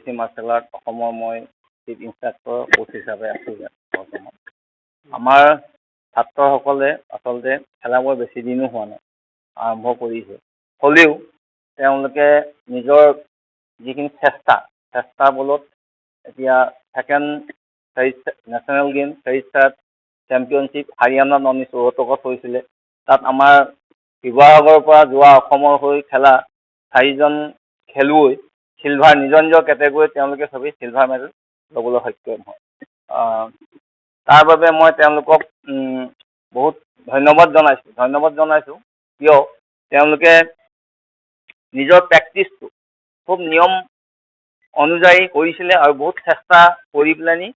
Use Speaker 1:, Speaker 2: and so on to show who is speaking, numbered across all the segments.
Speaker 1: স্বদেশী marshal art অসমৰ মই চিফ ইনষ্ট্ৰাক্টৰ কোচ হিচাপে আছোঁ ইয়াত বৰ্তমান। আমাৰ ছাত্ৰসকলে আচলতে খেলা বৰ বেছি দিনো হোৱা নাই, আৰম্ভ কৰিছে। হ'লেও তেওঁলোকে নিজৰ যিখিনি চেষ্টাৰ বলত এতিয়া ছেকেণ্ড নেশ্যনেল গেম ফেৰিষ্টাত চেম্পিয়নশ্বিপ হাৰিয়ানাত 1974 হৈছিলে। তাত আমাৰ শিৱসাগৰৰ পৰা যোৱা অসমৰ হৈ খেলা 4জন খেলুৱৈ চিলভাৰ নিজৰ নিজৰ কেটেগৰীত তেওঁলোকে চবেই চিলভাৰ মেডেল ল'বলৈ সক্ষম হয়। তাৰ বাবে মই তেওঁলোকক বহুত ধন্যবাদ জনাইছোঁ। কিয় তেওঁলোকে নিজৰ প্ৰেক্টিচটো খুব নিয়ম অনুযায়ী কৰিছিলে আৰু বহুত চেষ্টা কৰি পেলানি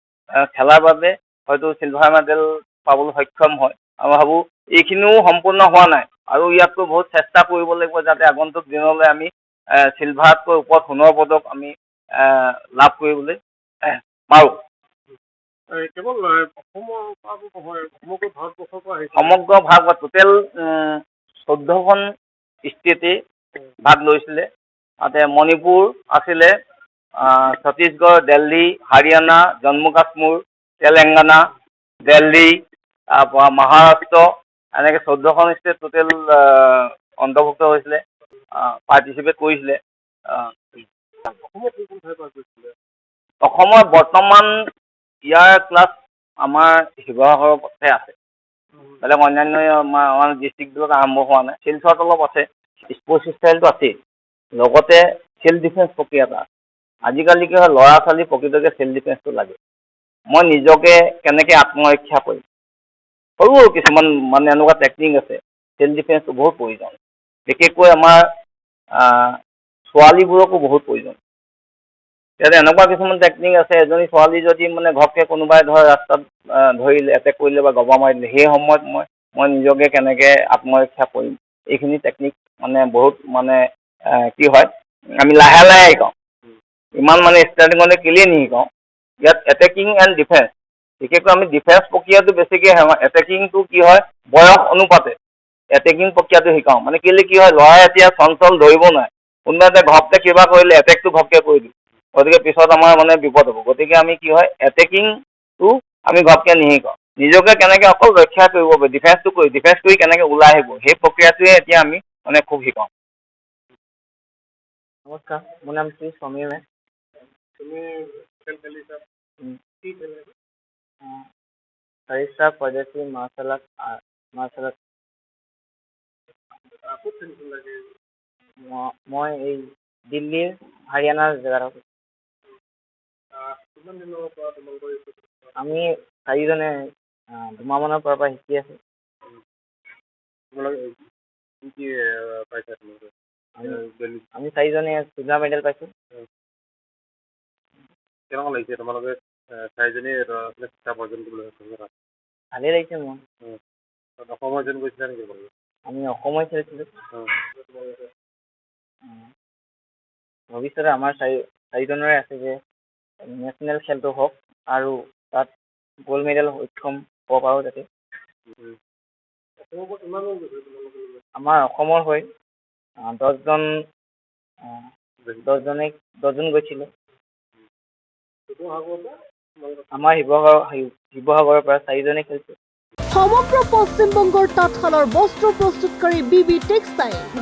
Speaker 1: খেলাৰ বাবে হয়তো চিলভাৰ মেডেল পাবলৈ সক্ষম হয়। আৰু ভাবোঁ এইখিনিও সম্পূৰ্ণ হোৱা নাই আৰু ইয়াতকৈ বহুত চেষ্টা কৰিব লাগিব যাতে আগন্তুক দিনলৈ আমি চিলভাৰতকৈ ওপৰত সোণৰ পদক আমি লাভ কৰিবলৈ পাৰোঁ। সমগ্ৰ ভাৰতবৰ্ষ টোটেল 14খন ষ্টেটেই ভাগ লৈছিলে। তাতে মণিপুৰ আছিলে, ছত্তীশগড়, দিল্লী, হাৰিয়ানা, জম্মু কাশ্মীৰ, তেলেংগানা, দিল্লী, তাৰপৰা মহাৰাষ্ট্ৰ, এনেকৈ 14খন ষ্টেট টোটেল অন্তৰ্ভুক্ত হৈছিলে, পাৰ্টিচিপেট কৰিছিলে। অসমৰ বৰ্তমান ইয়াৰ ক্লাছ আমাৰ শিৱসাগৰতে আছে। বেলেগ অন্যান্য আমাৰ ডিষ্ট্ৰিক্টবিলাক আৰম্ভ হোৱা নাই। শিলচৰত অলপ আছে, স্পৰ্টছ ষ্টাইলটো আছেই, লগতে চেল্ফ ডিফেন্স প্ৰক্ৰিয়া এটা। আজিকালি কি হয় ল'ৰা ছোৱালী প্ৰকৃততে চেল্ফ ডিফেন্সটো লাগে। মই নিজকে কেনেকৈ আত্মৰক্ষা কৰিম, সৰু কিছুমান মানে এনেকুৱা টেকনিক আছে, চেল্ফ ডিফেন্সটো বহুত প্ৰয়োজন। বিশেষকৈ আমাৰ ছোৱালীবোৰকো বহুত প্ৰয়োজন। ইয়াতে এনেকুৱা কিছুমান টেকনিক আছে, এজনী ছোৱালী যদি মানে ঘপকৈ কোনোবাই ধৰ ৰাস্তাত ধৰিলে, এটেক কৰিলে বা গবা মাৰিলে, সেই সময়ত মই নিজকে কেনেকৈ আত্মৰক্ষা কৰিম, এইখিনি টেকনিক মানে বহুত মানে কি হয় আমি লাহে লাহে শিকাওঁ, ইমান মানে ষ্টাৰ্টিঙতে কেলেই নিশিকাওঁ। ইয়াত এটেকিং এণ্ড ডিফেন্স, বিশেষকৈ আমি ডিফেন্স প্ৰক্ৰিয়াটো বেছিকৈ এটেকিংটো কি হয় বয়স অনুপাতে এটেকিং প্ৰক্ৰিয়াটো শিকাওঁ। মানে কেলৈ কি হয় ল'ৰাই এতিয়া চঞ্চল ধৰিব নোৱাৰে, কোনোবা এটা ঘপকৈ কিবা কৰিলে এটেকটো ঘপকৈ কৰি দিওঁ, গতিকে পিছত আমাৰ মানে বিপদ হ'ব। গতিকে আমি কি হয় এটেকিংটো আমি ঘপকৈ নিশিকাওঁ, নিজকে কেনেকৈ অকল ৰক্ষা কৰিব পাৰি, ডিফেন্স কৰি কেনেকৈ ওলাই আহিব, সেই প্ৰক্ৰিয়াটোৱে এতিয়া আমি মানে খুব শিকাওঁ। নমস্কাৰ, মোৰ নাম শ্ৰী সমীৰ মে। ফেৰিষ্টা স্বদেশী মাৰ্চেল আৰ্ট মই এই দিল্লীৰ হাৰিয়ানাৰ জেগাত আছোঁ। আমি 4জনে 2 মাহমানৰ পৰা শিকি আছোঁ। আমি 4জনে চিলভাৰ মেডেল পাইছোঁ। কেনেকুৱা লাগিছে তোমালোকে 4জনে শিক্ষা অৰ্জন কৰিবলৈ? ভালেই লাগিছে মোৰ। অসমৰ জইন কৰিছিলা নেকি? আমি অসমৰ খেলিছিলোঁ। ভৱিষ্যতে আমাৰ 4জনৰে আছে যে নেশ্যনেল খেলটো হওক আৰু তাত গ'ল্ড মেডেল সক্ষম হ'ব পাৰোঁ যাতে। আমাৰ অসমৰ হৈ 10জন গৈছিলোঁ। আমাৰ শিৱসাগৰৰ পৰা 4জনে খেলিছোঁ।
Speaker 2: সমগ্ৰ পশ্চিমবংগৰ তাঁতশালৰ বস্ত্ৰ প্ৰস্তুতকাৰী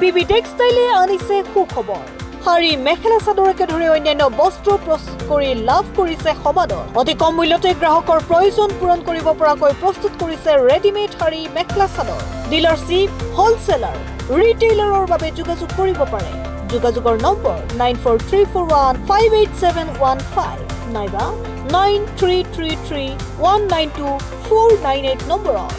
Speaker 2: বিবি টেক্সটাইলে আনিছে সুখবৰ। শাৰী, মেখেলা চাদৰকে ধৰি অন্যান্য বস্ত্ৰ প্ৰস্তুত কৰি লাভ কৰিছে সমাদৰ। অতি কম মূল্যতে গ্ৰাহকৰ প্ৰয়োজন পূৰণ কৰিব পৰাকৈ প্ৰস্তুত কৰিছে ৰেডিমেড শাৰী, মেখেলা চাদৰ। ডিলাৰশ্বিপ, হ'লচেলাৰ, ৰিটেইলাৰৰ বাবে যোগাযোগ কৰিব পাৰে। যোগাযোগৰ নম্বৰ 9434158715 নাইবা 9333192498 নম্বৰত।